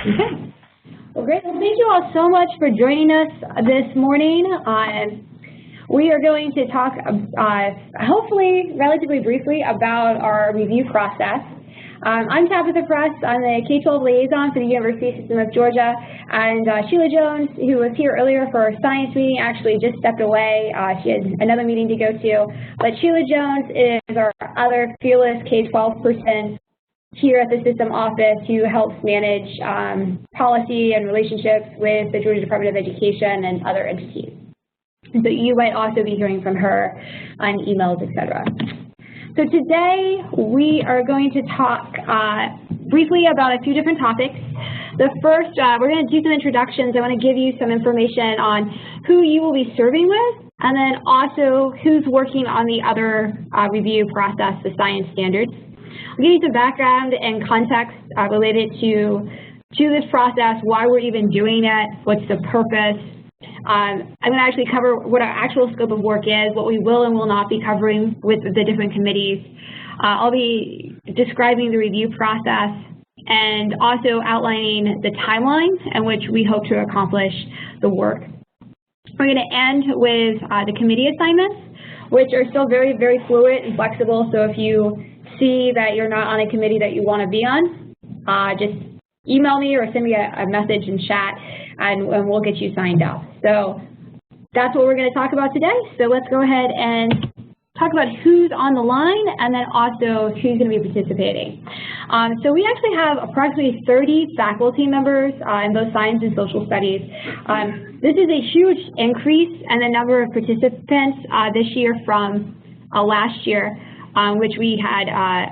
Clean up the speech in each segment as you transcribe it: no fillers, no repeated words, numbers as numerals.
Okay. Well, great. Well, thank you all so much for joining us this morning. We are going to talk, hopefully, relatively briefly about our review process. I'm Tabitha Press. I'm the K-12 liaison for the University System of Georgia, and Sheila Jones, who was here earlier for our science meeting, actually just stepped away. She had another meeting to go to. But Sheila Jones is our other fearless K-12 person here at the system office who helps manage policy and relationships with the Georgia Department of Education and other entities. And so you might also be hearing from her on emails, etc. So today we are going to talk briefly about a few different topics. The first, we're going to do some introductions. I want to give you some information on who you will be serving with, and then also who's working on the other review process, the science standards. I'll give you some background and context related to this process, why we're even doing it, what's the purpose. I'm going to actually cover what our actual scope of work is, what we will and will not be covering with the different committees. I'll be describing the review process and also outlining the timeline in which we hope to accomplish the work. We're going to end with the committee assignments, which are still very, very fluid and flexible. So if you see that you're not on a committee that you want to be on, just email me or send me a message in chat, and we'll get you signed up. So that's what we're going to talk about today. So let's go ahead and talk about who's on the line and then also who's going to be participating. So we actually have approximately 30 faculty members in both science and social studies. This is a huge increase in the number of participants this year from last year, which we had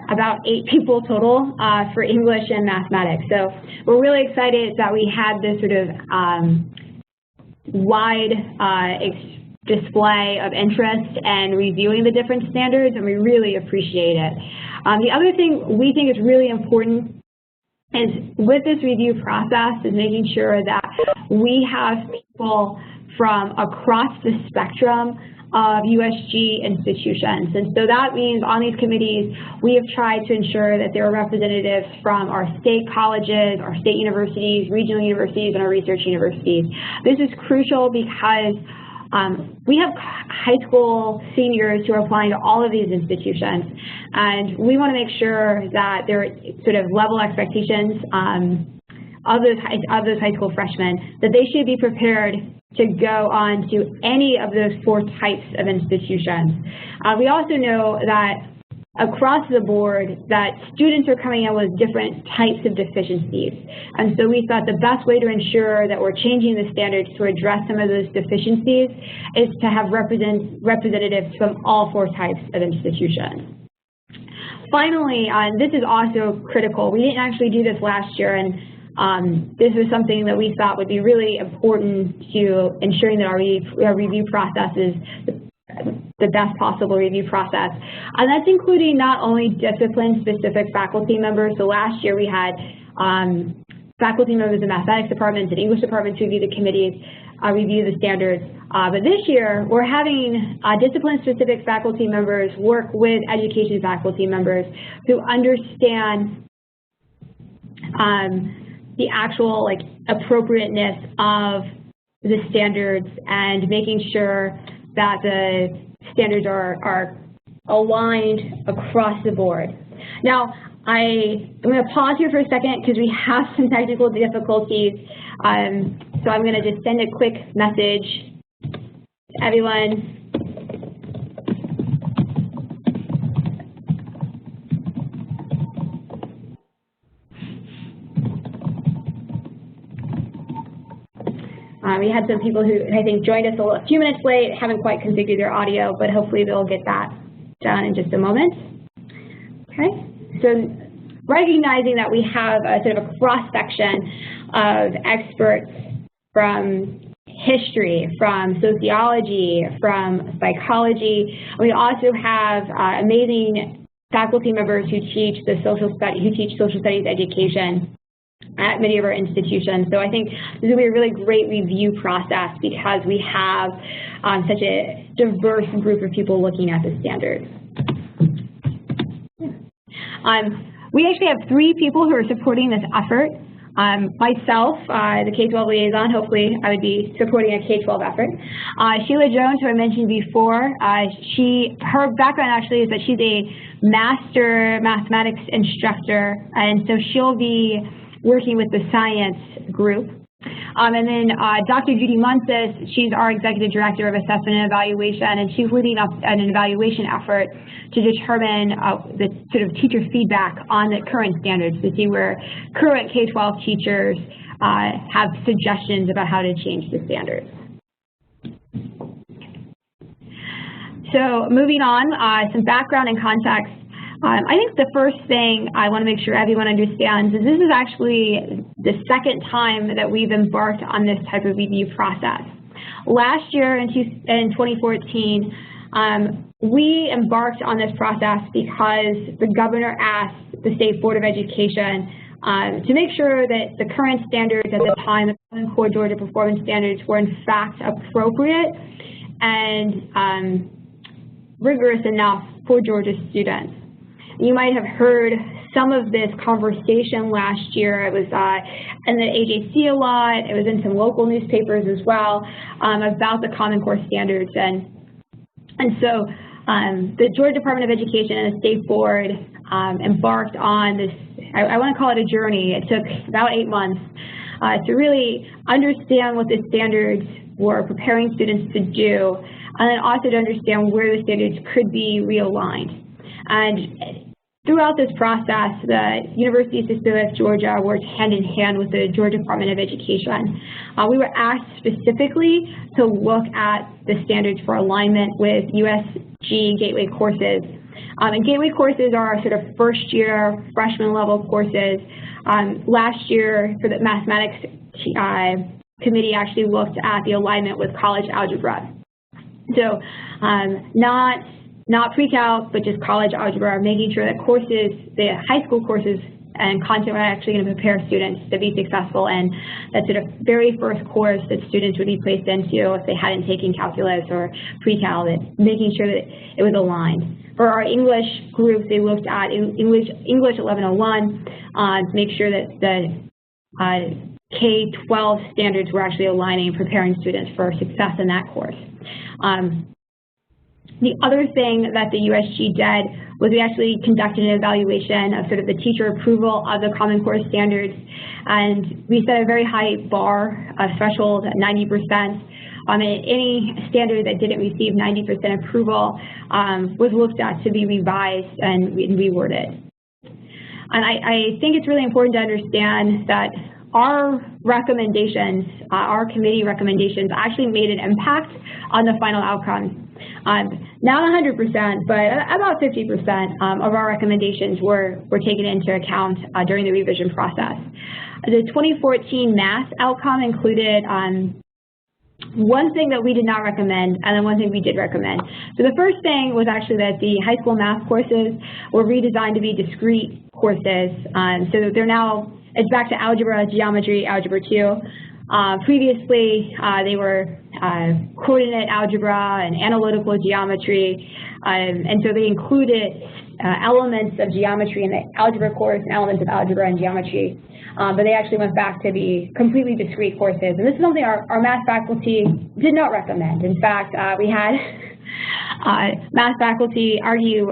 about 8 people total for English and mathematics. So we're really excited that we had this sort of wide display of interest and reviewing the different standards, and we really appreciate it. The other thing we think is really important is with this review process is making sure that we have people from across the spectrum of USG institutions. And so that means on these committees, we have tried to ensure that there are representatives from our state colleges, our state universities, regional universities, and our research universities. This is crucial because we have high school seniors who are applying to all of these institutions, and we want to make sure that there are sort of level expectations of those high school freshmen, that they should be prepared to go on to any of those 4 types of institutions. We also know that across the board that students are coming in with different types of deficiencies. And so we thought the best way to ensure that we're changing the standards to address some of those deficiencies is to have representatives from all 4 types of institutions. Finally, this is also critical. We didn't actually do this last year, and this is something that we thought would be really important to ensuring that our review process is the best possible review process. And that's including not only discipline-specific faculty members. So last year we had faculty members in mathematics departments and English departments review the committees, review the standards. But this year we're having discipline-specific faculty members work with education faculty members who understand the actual appropriateness of the standards and making sure that the standards are aligned across the board. Now, I'm going to pause here for a second because we have some technical difficulties. So I'm going to just send a quick message to everyone. We had some people who I think joined us a few minutes late, haven't quite configured their audio, but hopefully they'll get that done in just a moment. Okay, so recognizing that we have a sort of a cross-section of experts from history, from sociology, from psychology. We also have amazing faculty members who teach social studies education at many of our institutions. So I think this will be a really great review process because we have such a diverse group of people looking at the standards. We actually have 3 people who are supporting this effort. Myself, the K-12 liaison, hopefully I would be supporting a K-12 effort. Sheila Jones, who I mentioned before, her background actually is that she's a master mathematics instructor, and so she'll be working with the science group. And then Dr. Judy Muncis, she's our Executive Director of Assessment and Evaluation, and she's leading up an evaluation effort to determine the sort of teacher feedback on the current standards to see where current K-12 teachers have suggestions about how to change the standards. So moving on, some background and context. I think the first thing I want to make sure everyone understands is this is actually the second time that we've embarked on this type of review process. Last year in 2014, we embarked on this process because the governor asked the State Board of Education to make sure that the current standards at the time, the Common Core Georgia Performance Standards, were in fact appropriate and rigorous enough for Georgia students. You might have heard some of this conversation last year. It was in the AJC a lot. It was in some local newspapers as well about the Common Core standards. And so the Georgia Department of Education and the State Board embarked on this, I want to call it a journey. It took about 8 months to really understand what the standards were preparing students to do, and then also to understand where the standards could be realigned. And throughout this process, the University System of Georgia worked hand in hand with the Georgia Department of Education. We were asked specifically to look at the standards for alignment with USG Gateway courses. And Gateway courses are our sort of first-year, freshman-level courses. Last year, for the mathematics committee, actually looked at the alignment with college algebra. So not pre-calc, but just college algebra, making sure that courses, the high school courses and content are actually going to prepare students to be successful, and that sort of very first course that students would be placed into if they hadn't taken calculus or pre-cal, making sure that it was aligned. For our English group, they looked at English 1101 to make sure that the K-12 standards were actually aligning and preparing students for success in that course. The other thing that the USG did was we actually conducted an evaluation of sort of the teacher approval of the Common Core standards, and we set a very high bar, a threshold at 90%. Any standard that didn't receive 90% approval was looked at to be revised and reworded. And I think it's really important to understand that our recommendations, our committee recommendations, actually made an impact on the final outcome. Not 100%, but about 50% of our recommendations were taken into account during the revision process. The 2014 math outcome included one thing that we did not recommend, and then one thing we did recommend. So the first thing was actually that the high school math courses were redesigned to be discrete courses, so that they're now, it's back to algebra, geometry, algebra 2. Previously, they were coordinate algebra and analytical geometry, and so they included elements of geometry in the algebra course and elements of algebra and geometry, but they actually went back to be completely discrete courses. And this is something our math faculty did not recommend. In fact, we had math faculty argue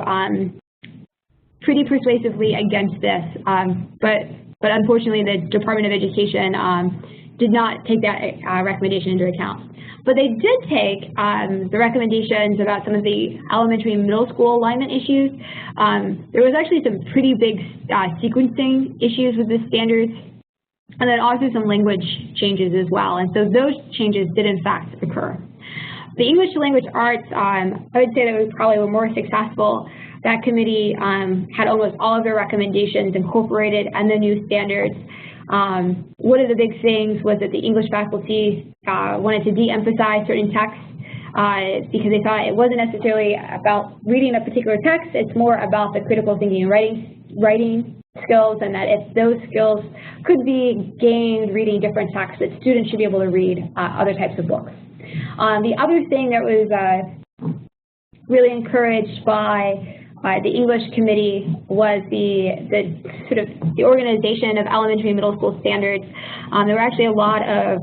pretty persuasively against this, but unfortunately the Department of Education did not take that recommendation into account. But they did take the recommendations about some of the elementary and middle school alignment issues. There was actually some pretty big sequencing issues with the standards, and then also some language changes as well. And so those changes did in fact occur. The English language arts, I would say that we probably were more successful. That committee had almost all of their recommendations incorporated in the new standards. One of the big things was that the English faculty wanted to de-emphasize certain texts because they thought it wasn't necessarily about reading a particular text, it's more about the critical thinking and writing skills, and that if those skills could be gained reading different texts, that students should be able to read other types of books. The other thing that was really encouraged by the English committee was the organization of elementary and middle school standards. There were actually a lot of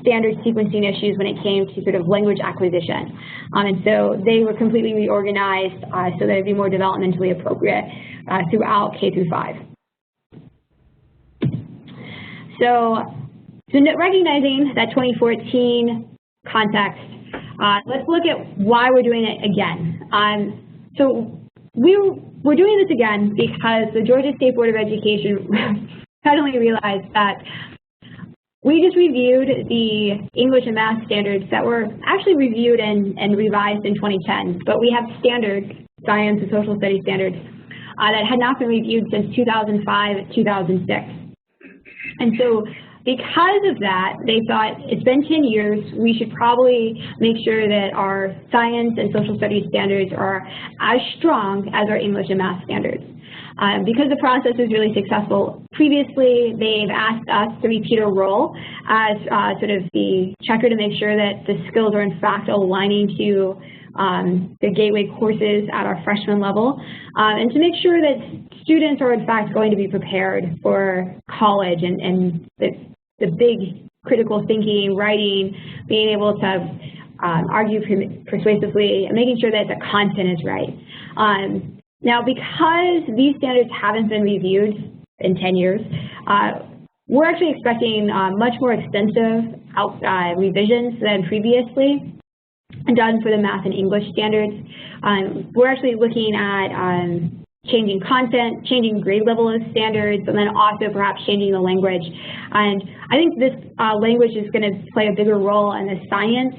standard sequencing issues when it came to sort of language acquisition. And so they were completely reorganized so that it'd be more developmentally appropriate throughout K through 5. So recognizing that 2014 context, let's look at why we're doing it again. So we're doing this again because the Georgia State Board of Education suddenly realized that we just reviewed the English and math standards that were actually reviewed and revised in 2010, but we have standards, science and social studies standards, that had not been reviewed since 2005, 2006. And so because of that, they thought it's been 10 years, we should probably make sure that our science and social studies standards are as strong as our English and math standards. Because the process was really successful previously, they've asked us to repeat our role as sort of the checker to make sure that the skills are in fact aligning to the gateway courses at our freshman level, and to make sure that students are in fact going to be prepared for college and the big critical thinking, writing, being able to argue persuasively, and making sure that the content is right. Now, because these standards haven't been reviewed in 10 years, we're actually expecting much more extensive revisions than previously done for the math and English standards. We're actually looking at changing content, changing grade level of standards, and then also perhaps changing the language. And I think this language is going to play a bigger role in the science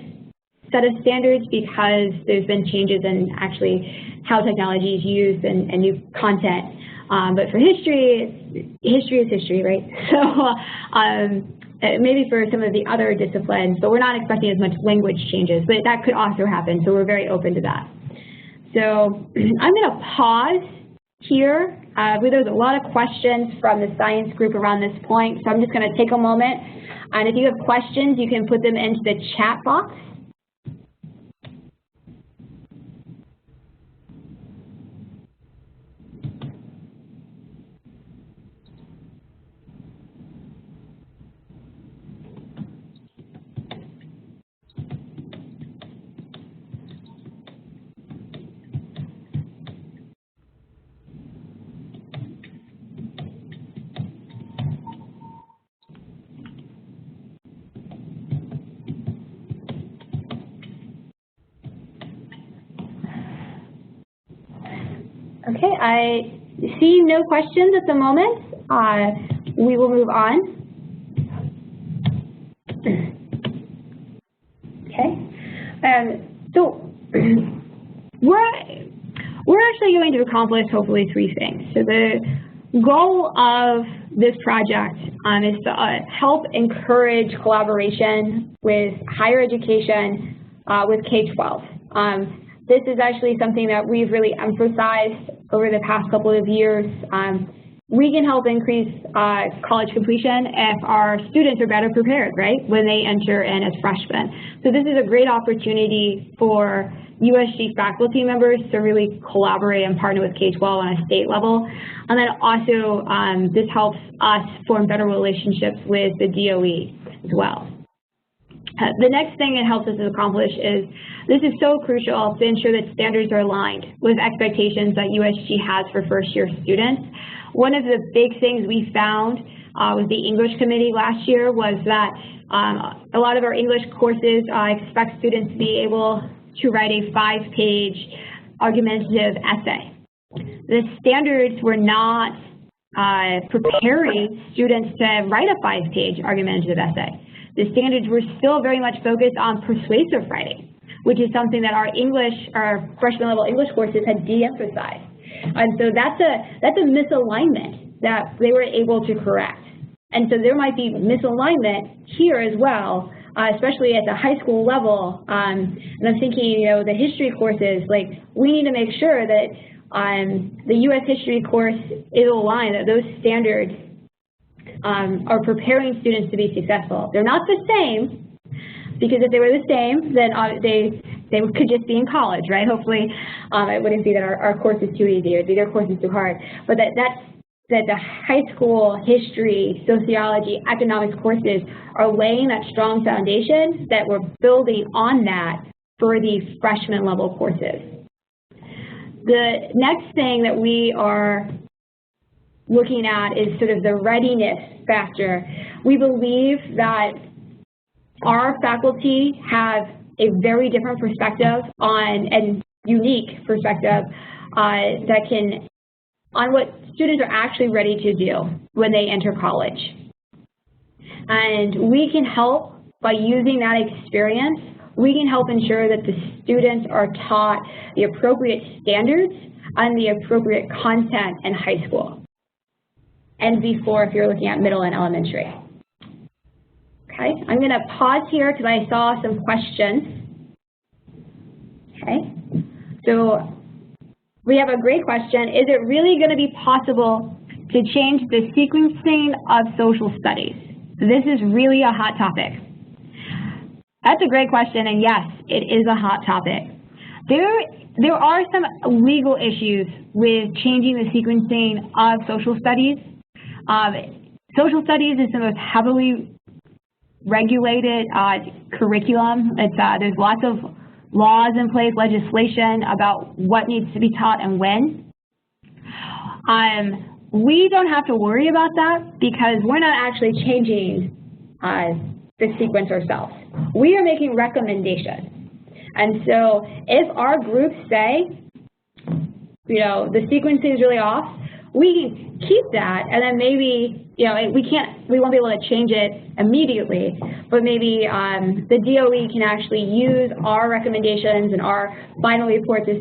set of standards because there's been changes in actually how technology is used and new content. But for history, history is history, right? So maybe for some of the other disciplines, but we're not expecting as much language changes, but that could also happen, so we're very open to that. So I'm going to pause here. There's a lot of questions from the science group around this point, so I'm just going to take a moment, and if you have questions, you can put them into the chat box. Okay, I see no questions at the moment. We will move on. Okay, so we're actually going to accomplish hopefully 3 things. So the goal of this project is to help encourage collaboration with higher education with K-12. This is actually something that we've really emphasized over the past couple of years. We can help increase college completion if our students are better prepared, right, when they enter in as freshmen. So this is a great opportunity for USG faculty members to really collaborate and partner with K-12 on a state level. And then also, this helps us form better relationships with the DOE as well. The next thing it helps us to accomplish is this is so crucial to ensure that standards are aligned with expectations that USG has for first-year students. One of the big things we found with the English committee last year was that a lot of our English courses expect students to be able to write a 5-page argumentative essay. The standards were not preparing students to write a 5-page argumentative essay. The standards were still very much focused on persuasive writing, which is something that our freshman level English courses had de-emphasized. And so that's a misalignment that they were able to correct. And so there might be misalignment here as well, especially at the high school level. And I'm thinking, you know, the history courses, like we need to make sure that the U.S. history course is aligned, that those standards are preparing students to be successful. They're not the same, because if they were the same, then they could just be in college, right? Hopefully, it wouldn't be that our course is too easy, it would be their course is too hard. But that the high school history, sociology, economics courses are laying that strong foundation that we're building on that for the freshman level courses. The next thing that we are looking at is sort of the readiness factor. We believe that our faculty have a very different perspective on, and unique perspective on what students are actually ready to do when they enter college. And we can help by using that experience. We can help ensure that the students are taught the appropriate standards and the appropriate content in high school, and before if you're looking at middle and elementary. Okay, I'm going to pause here because I saw some questions. Okay, so we have a great question. Is it really going to be possible to change the sequencing of social studies? This is really a hot topic. That's a great question, and yes, it is a hot topic. There are some legal issues with changing the sequencing of social studies. Social studies is the most heavily regulated curriculum. There's lots of laws in place, legislation about what needs to be taught and when. We don't have to worry about that because we're not actually changing the sequence ourselves. We are making recommendations. And so if our groups say, the sequencing is really off, we can keep that, and then maybe, we won't be able to change it immediately, but maybe the DOE can actually use our recommendations and our final report to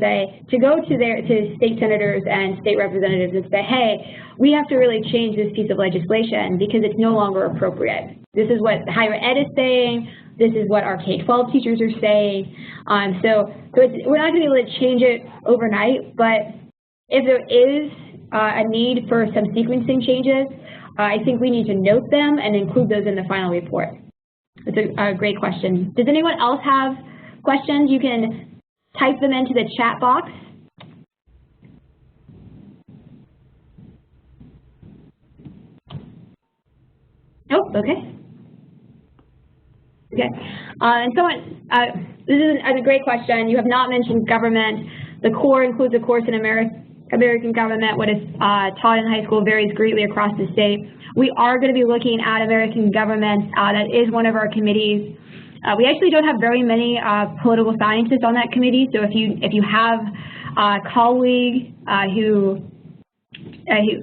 go to state senators and state representatives and say, hey, we have to really change this piece of legislation because it's no longer appropriate. This is what higher ed is saying. This is what our K-12 teachers are saying. So we're not going to be able to change it overnight, but if there is a need for some sequencing changes, I think we need to note them and include those in the final report. It's a great question. Does anyone else have questions? You can type them into the chat box. Nope, okay. Okay, and someone, this is a great question. You have not mentioned government. The core includes a course in American government. What is taught in high school varies greatly across the state. We are going to be looking at American government. That is one of our committees. We actually don't have very many political scientists on that committee, so if you have a colleague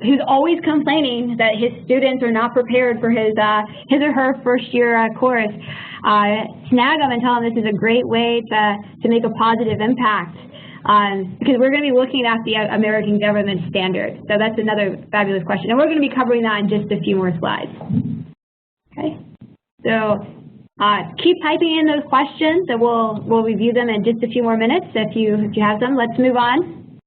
who's always complaining that his students are not prepared for his or her first year course, snag them and tell them this is a great way to make a positive impact. Because we're going to be looking at the American government standard. So that's another fabulous question. And we're going to be covering that in just a few more slides. Okay. So keep typing in those questions and we'll review them in just a few more minutes if you have them. Let's move on.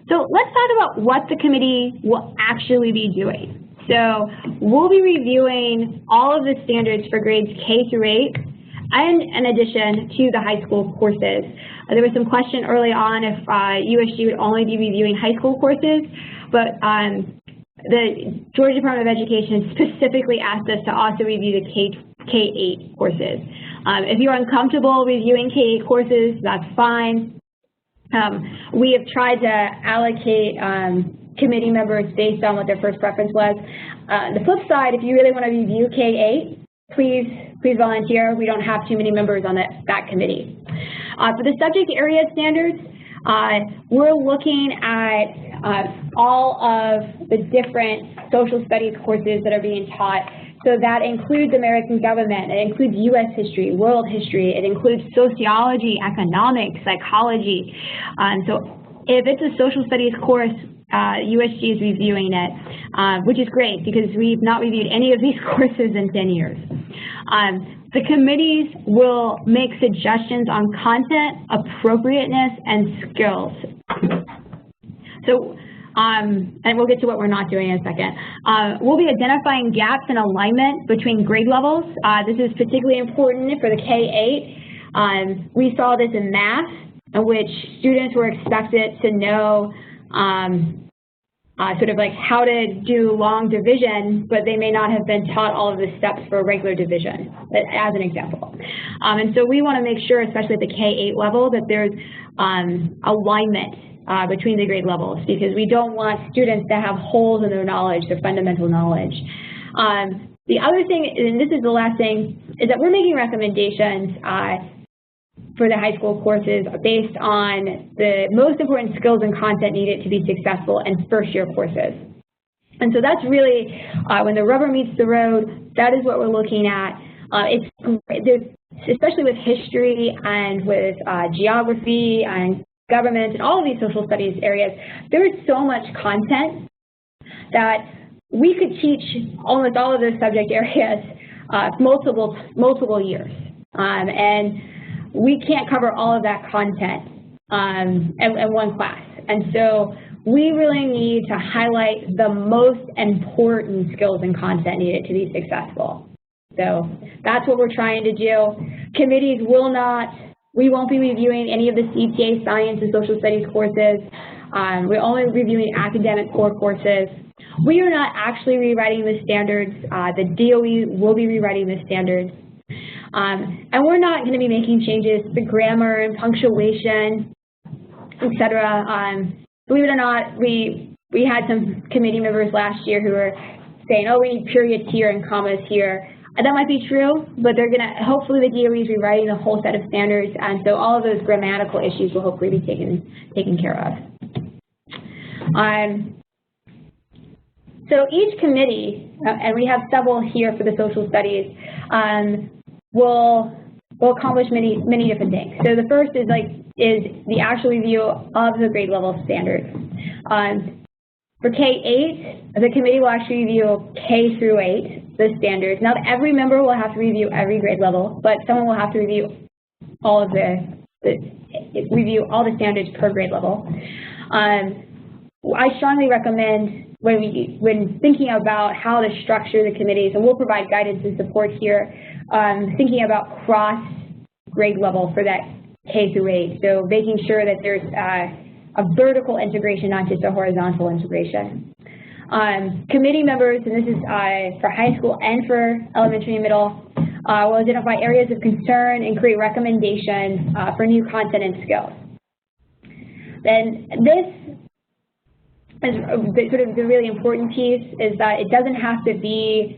So let's talk about what the committee will actually be doing. So we'll be reviewing all of the standards for grades K through 8, and in addition to the high school courses. There was some question early on if USG would only be reviewing high school courses, but the Georgia Department of Education specifically asked us to also review the K-8 courses. If you're uncomfortable reviewing K-8 courses, that's fine. We have tried to allocate committee members based on what their first preference was. The flip side, if you really want to review K-8, please volunteer. We don't have too many members on that committee. For the subject area standards, we're looking at all of the different social studies courses that are being taught. So that includes American government, it includes U.S. history, world history, it includes sociology, economics, psychology. So if it's a social studies course, USG is reviewing it, which is great because we've not reviewed any of these courses in 10 years. The committees will make suggestions on content, appropriateness, and skills. So, and we'll get to what we're not doing in a second. We'll be identifying gaps in alignment between grade levels. This is particularly important for the K-8. We saw this in math, in which students were expected to know sort of like how to do long division, but they may not have been taught all of the steps for regular division, as an example. And so we want to make sure, especially at the K-8 level, that there's alignment between the grade levels, because we don't want students to have holes in their knowledge, their fundamental knowledge. The other thing, and this is the last thing, is that we're making recommendations for the high school courses based on the most important skills and content needed to be successful in first-year courses. And so that's really, when the rubber meets the road, that is what we're looking at. Especially with history and with geography and government and all of these social studies areas, there is so much content that we could teach almost all of those subject areas multiple years. And we can't cover all of that content in one class. And so we really need to highlight the most important skills and content needed to be successful. So that's what we're trying to do. Committees we won't be reviewing any of the CTA science and social studies courses. We're only reviewing academic core courses. We are not actually rewriting the standards. The DOE will be rewriting the standards. And we're not going to be making changes to grammar and punctuation, etc. Believe it or not, we had some committee members last year who were saying, oh, we need periods here and commas here. And that might be true, but they're going to, hopefully the DOE is rewriting the whole set of standards, and so all of those grammatical issues will hopefully be taken care of. So each committee, and we have several here for the social studies, will accomplish many different things. So the first is the actual review of the grade level standards. For K-8, the committee will actually review K through 8, the standards. Not every member will have to review every grade level, but someone will have to review all of all the standards per grade level. I strongly recommend when thinking about how to structure the committees, and we'll provide guidance and support here, thinking about cross grade level for that K through 8. So making sure that there's a vertical integration, not just a horizontal integration. Committee members, and this is for high school and for elementary and middle, will identify areas of concern and create recommendations for new content and skills. Then this is sort of the really important piece, is that it doesn't have to be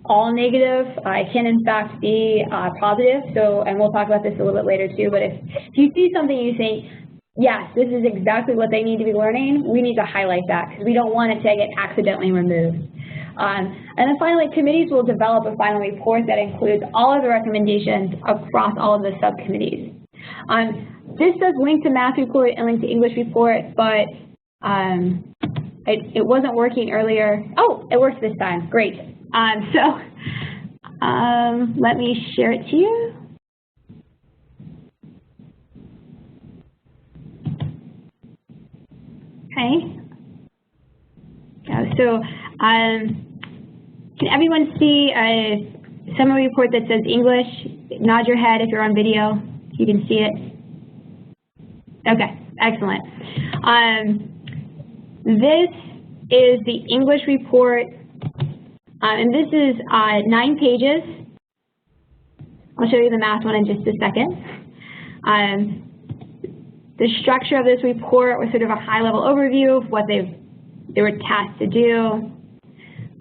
all negative. It can in fact be positive. So, and we'll talk about this a little bit later too, but if you see something you think, yes, this is exactly what they need to be learning, we need to highlight that because we don't want it to get accidentally removed. And then finally, committees will develop a final report that includes all of the recommendations across all of the subcommittees. This does link to math report and link to English report, but it wasn't working earlier. Oh, it works this time. Great. Let me share it to you. Okay. So can everyone see a summary report that says English? Nod your head if you're on video. You can see it. Okay, excellent. This is the English report, and this is 9 pages. I'll show you the math one in just a second. The structure of this report was sort of a high-level overview of what they were tasked to do,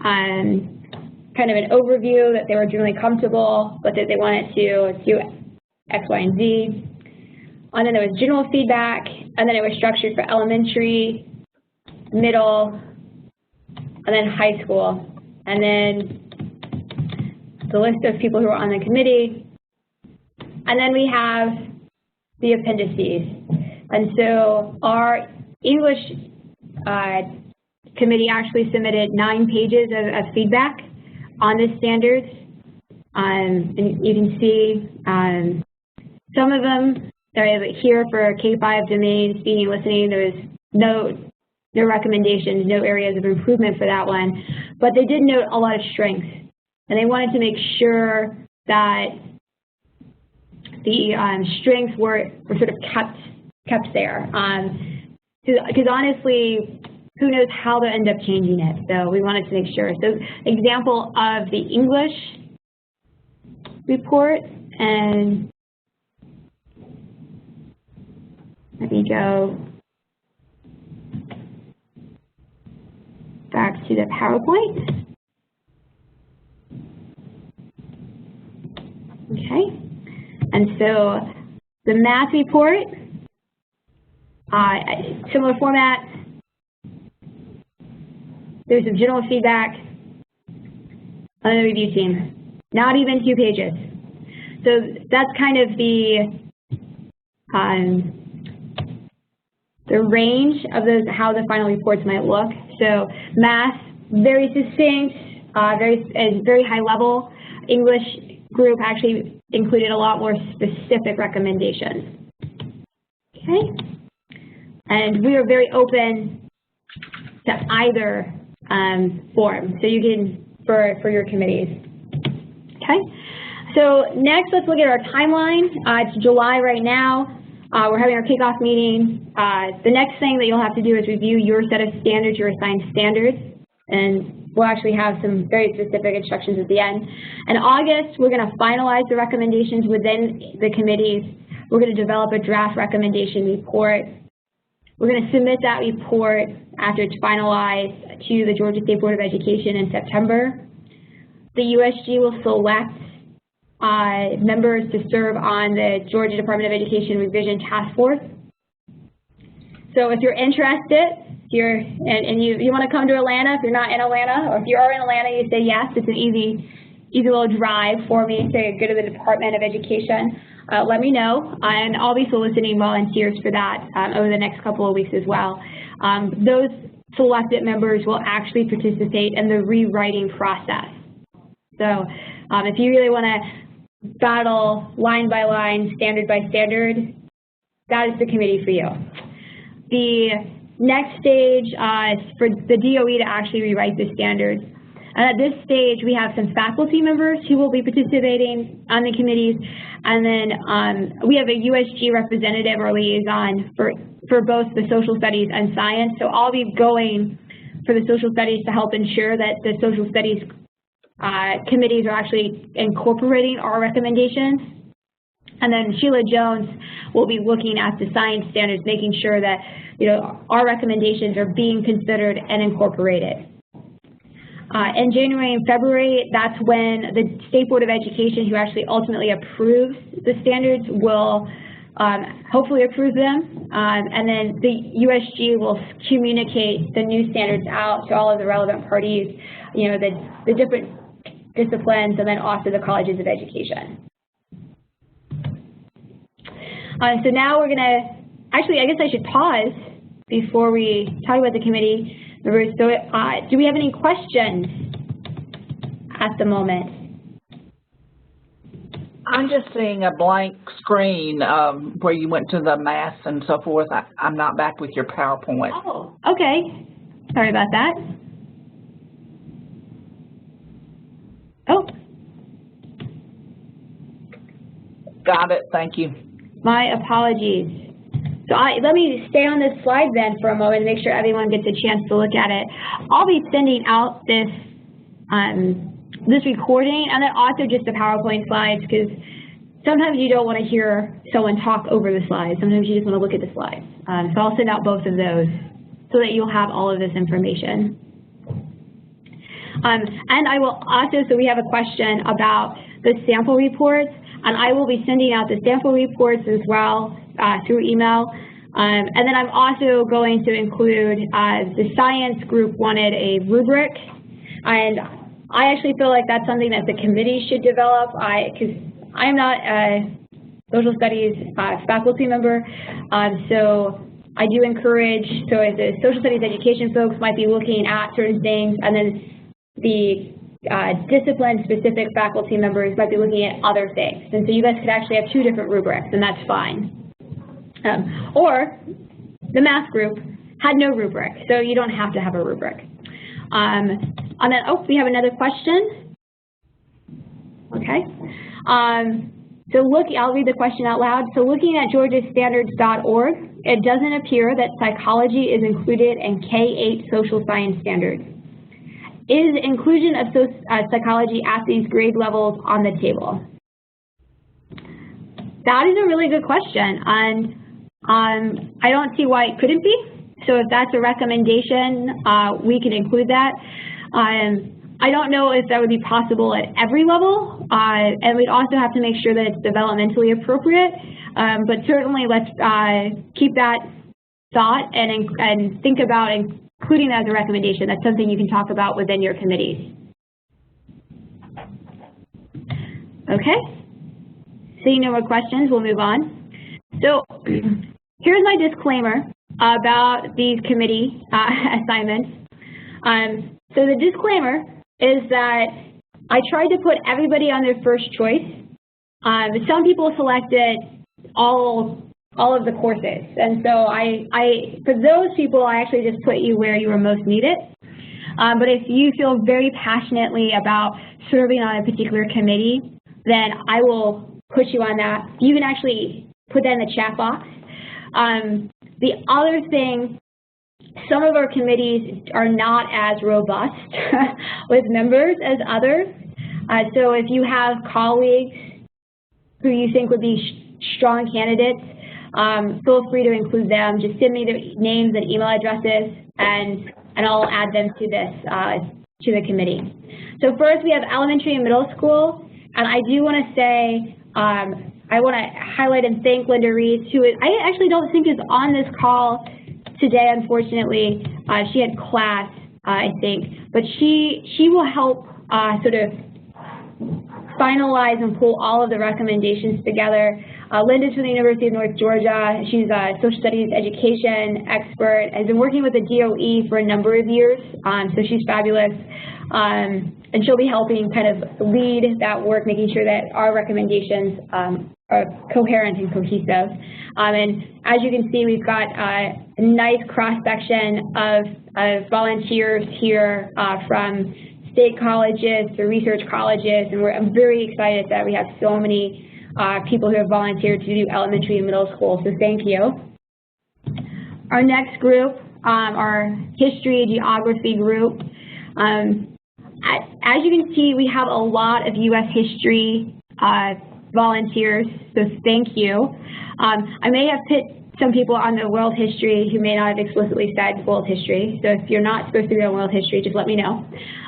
kind of an overview that they were generally comfortable, but that they wanted to do X, Y, and Z. And then there was general feedback, and then it was structured for elementary, middle, and then high school. And then the list of people who were on the committee. And then we have the appendices. And so our English committee actually submitted 9 pages of feedback on the standards. And you can see some of them here for K-5 domain, speaking, listening. There was no recommendations, no areas of improvement for that one. But they did note a lot of strengths. And they wanted to make sure that the strengths were sort of kept there. Because honestly, who knows how they'll end up changing it. So we wanted to make sure. So example of the English report, and let me go back to the PowerPoint. Okay, and so the math report, similar format. There's some general feedback on the review team. Not even 2 pages. So that's kind of the range of how the final reports might look. So math, very succinct, very high level. English group actually included a lot more specific recommendations. Okay, and we are very open to either form, so you can for your committees. Okay, so next let's look at our timeline. It's July right now. We're having our kickoff meeting. The next thing that you'll have to do is review your set of standards, your assigned standards, and we'll actually have some very specific instructions at the end. In August, we're going to finalize the recommendations within the committees. We're going to develop a draft recommendation report. We're going to submit that report after it's finalized to the Georgia State Board of Education in September. The USG will select members to serve on the Georgia Department of Education Revision Task Force. So if you're interested, and you want to come to Atlanta, if you're not in Atlanta, or if you are in Atlanta, you say yes, it's an easy little drive for me to go to the Department of Education. Let me know, and I'll be soliciting volunteers for that over the next couple of weeks as well. Those selected members will actually participate in the rewriting process. So if you really want to battle line by line, standard by standard, that is the committee for you. The next stage is for the DOE to actually rewrite the standards. And at this stage, we have some faculty members who will be participating on the committees, and then we have a USG representative or liaison for both the social studies and science. So I'll be going for the social studies to help ensure that the social studies committees are actually incorporating our recommendations. And then Sheila Jones will be looking at the science standards, making sure that our recommendations are being considered and incorporated. In January and February, that's when the State Board of Education, who actually ultimately approves the standards, will hopefully approve them. And then the USG will communicate the new standards out to all of the relevant parties, the different disciplines, and then also the colleges of education. So now we're going to, actually, I guess I should pause before we talk about the committee members. So do we have any questions at the moment? I'm just seeing a blank screen where you went to the math and so forth. I'm not back with your PowerPoint. Oh, okay. Sorry about that. Oh. Got it. Thank you. My apologies. So let me stay on this slide then for a moment and make sure everyone gets a chance to look at it. I'll be sending out this this recording and then also just the PowerPoint slides, because sometimes you don't want to hear someone talk over the slides. Sometimes you just want to look at the slides. So I'll send out both of those so that you'll have all of this information. And I will also, so we have a question about the sample reports, and I will be sending out the sample reports as well through email. And then I'm also going to include, the science group wanted a rubric, and I actually feel like that's something that the committee should develop, because I'm not a social studies faculty member, so I do encourage, so as the social studies education folks might be looking at certain things, and then the discipline-specific faculty members might be looking at other things. And so you guys could actually have 2 different rubrics, and that's fine. Or the math group had no rubric, so you don't have to have a rubric. And then, oh, we have another question. Okay. So I'll read the question out loud. So looking at georgiastandards.org, it doesn't appear that psychology is included in K-8 social science standards. Is inclusion of psychology at these grade levels on the table? That is a really good question, and I don't see why it couldn't be. So if that's a recommendation, we can include that. I don't know if that would be possible at every level, and we'd also have to make sure that it's developmentally appropriate, but certainly let's keep that thought and think about including that as a recommendation. That's something you can talk about within your committees. Okay, seeing no more questions, we'll move on. So here's my disclaimer about these committee assignments. So the disclaimer is that I tried to put everybody on their first choice. Some people selected all of the courses, and so for those people, I actually just put you where you were most needed. But if you feel very passionately about serving on a particular committee, then I will put you on that. You can actually put that in the chat box. The other thing, some of our committees are not as robust with members as others. So if you have colleagues who you think would be strong candidates, feel free to include them. Just send me their names and email addresses, and I'll add them to this to the committee. So first, we have elementary and middle school, and I do want to say I want to highlight and thank Linda Rees, who I actually don't think is on this call today, unfortunately. She had class, I think, but she will help sort of finalize and pull all of the recommendations together. Linda's from the University of North Georgia. She's a social studies education expert, has been working with the DOE for a number of years, so she's fabulous. And she'll be helping kind of lead that work, making sure that our recommendations are coherent and cohesive. And as you can see, we've got a nice cross-section of volunteers here from state colleges to research colleges, and I'm very excited that we have so many people who have volunteered to do elementary and middle school, so thank you. Our next group, our history, geography group. As you can see, we have a lot of U.S. history volunteers, so thank you. I may have put some people on the world history who may not have explicitly said world history, so if you're not supposed to be on world history, just let me know.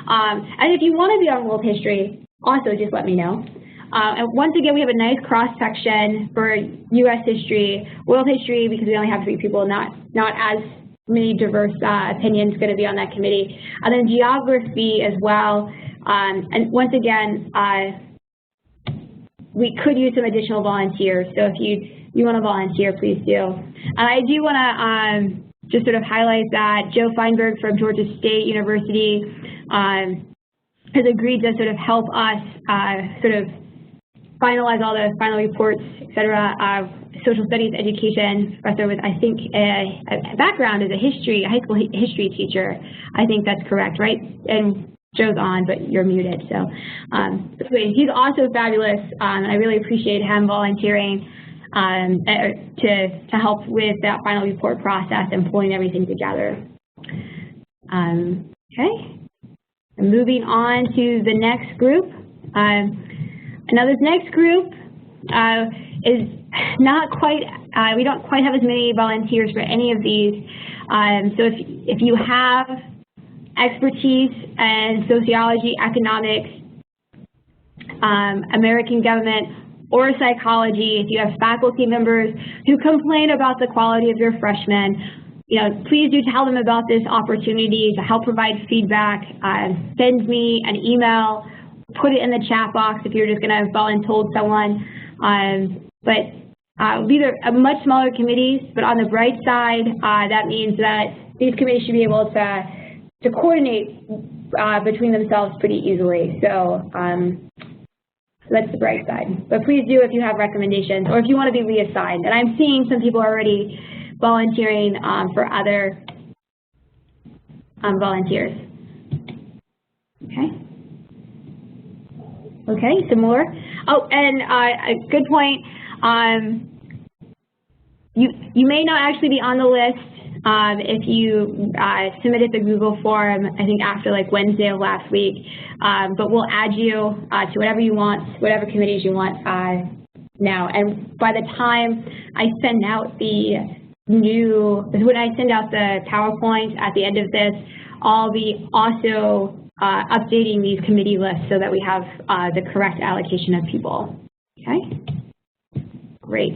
And if you want to be on world history, also just let me know. And once again, we have a nice cross-section for U.S. history, world history, because we only have 3 people, not as many diverse opinions going to be on that committee. And then geography as well. And once again, we could use some additional volunteers. So if you want to volunteer, please do. And I do want to just sort of highlight that Joe Feinberg from Georgia State University has agreed to sort of help us sort of finalize all the final reports, et cetera. Social studies education professor with, I think, a background as a high school history teacher. I think that's correct, right? And Joe's on, but you're muted. So he's also fabulous, and I really appreciate him volunteering to help with that final report process and pulling everything together. Okay, and moving on to the next group. Now this next group is not quite, we don't quite have as many volunteers for any of these. So if you have expertise in sociology, economics, American government, or psychology, if you have faculty members who complain about the quality of your freshmen, please do tell them about this opportunity to help provide feedback. Send me an email, put it in the chat box if you're just going to volunteer someone. But these are much smaller committees, but on the bright side, that means that these committees should be able to coordinate between themselves pretty easily. So that's the bright side. But please do if you have recommendations or if you want to be reassigned. And I'm seeing some people already volunteering for other volunteers. Okay. Okay, some more. Oh, and a good point. You may not actually be on the list if you submitted the Google form, I think after like Wednesday of last week, but we'll add you to whatever you want, whatever committees you want now. And by the time I send out when I send out the PowerPoint at the end of this, I'll be also updating these committee lists so that we have the correct allocation of people. Okay? Great.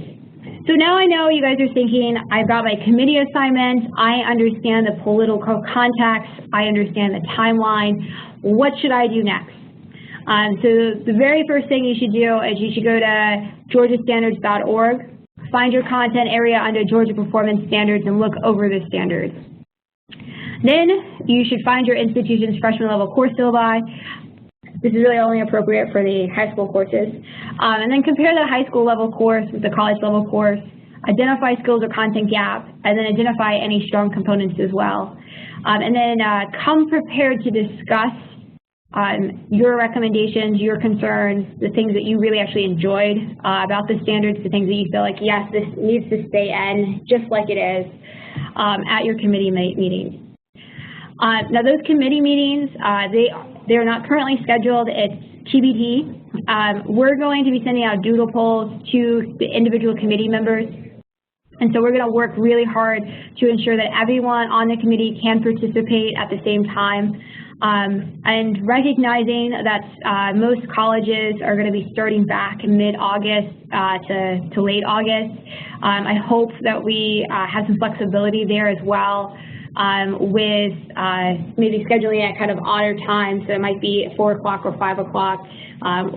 So now I know you guys are thinking, I've got my committee assignments, I understand the political context, I understand the timeline, what should I do next? So the very first thing you should do is you should go to georgiastandards.org, find your content area under Georgia Performance Standards and look over the standards. Then you should find your institution's freshman level course syllabi. This is really only appropriate for the high school courses. And then compare the high school level course with the college level course, identify skills or content gap, and then identify any strong components as well. And then come prepared to discuss your recommendations, your concerns, the things that you really actually enjoyed about the standards, the things that you feel like, yes, this needs to stay in just like it is at your committee meetings. Now those committee meetings, they are not currently scheduled, it's TBD. We're going to be sending out doodle polls to the individual committee members. And so we're going to work really hard to ensure that everyone on the committee can participate at the same time. And recognizing that most colleges are going to be starting back mid-August to late August, I hope that we have some flexibility there as well. With maybe scheduling at kind of odder times, so it might be 4 o'clock or 5 o'clock.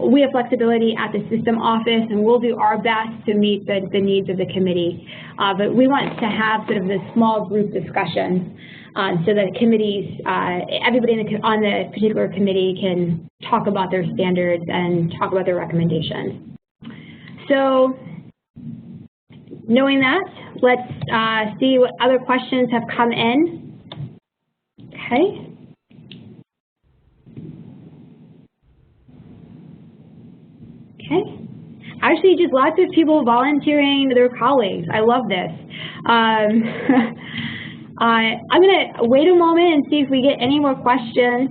We have flexibility at the system office, and we'll do our best to meet the needs of the committee. But we want to have sort of this small group discussion so that committees, everybody on the particular committee can talk about their standards and talk about their recommendations. So, knowing that, let's see what other questions have come in. Okay. Okay. Actually, just lots of people volunteering their colleagues. I love this. I'm going to wait a moment and see if we get any more questions.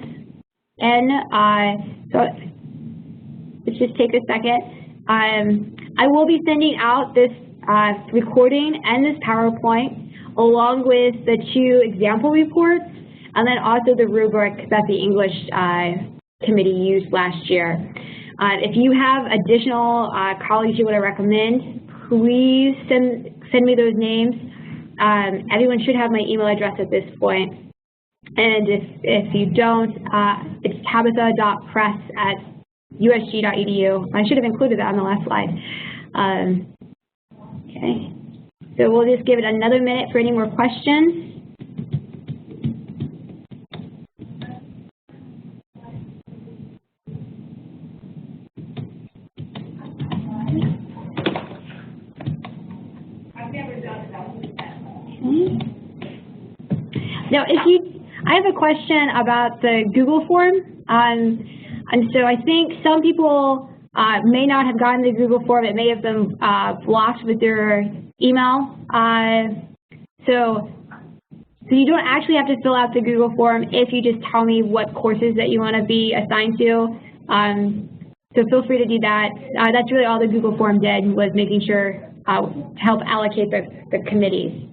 And so let's just take a second. I will be sending out this recording and this PowerPoint along with the 2 example reports and then also the rubric that the English committee used last year. If you have additional colleagues you want to recommend, please send me those names. Everyone should have my email address at this point. And if you don't, it's tabitha.press@usg.edu. I should have included that on the last slide. Okay, so we'll just give it another minute for any more questions. Okay. Now, I have a question about the Google form, and so I think some people may not have gotten the Google form. It may have been blocked with their email. So you don't actually have to fill out the Google form if you just tell me what courses that you want to be assigned to. So feel free to do that. That's really all the Google form did, was making sure to help allocate the committees.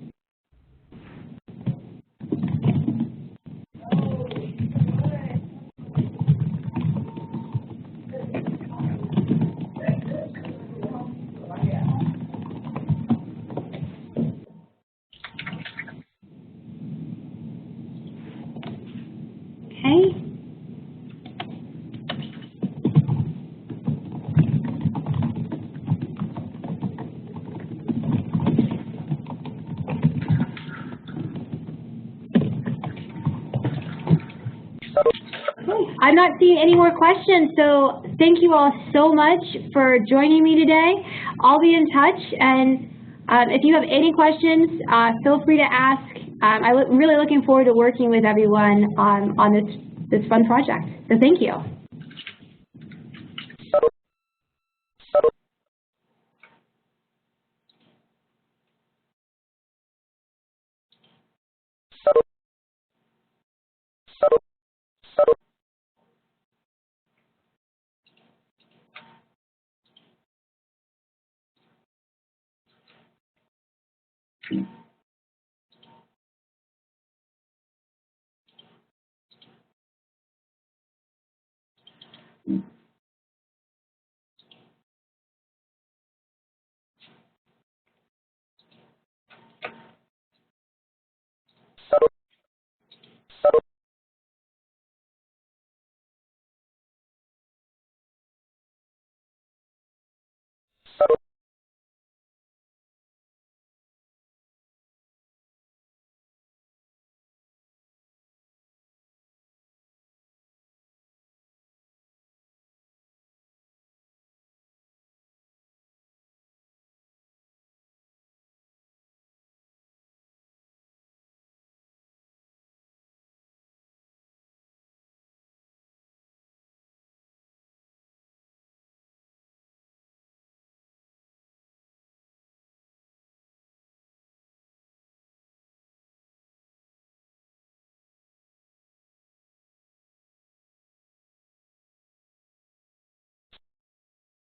I'm not seeing any more questions, so thank you all so much for joining me today. I'll be in touch, and if you have any questions, feel free to ask. I'm really looking forward to working with everyone on this fun project, so thank you.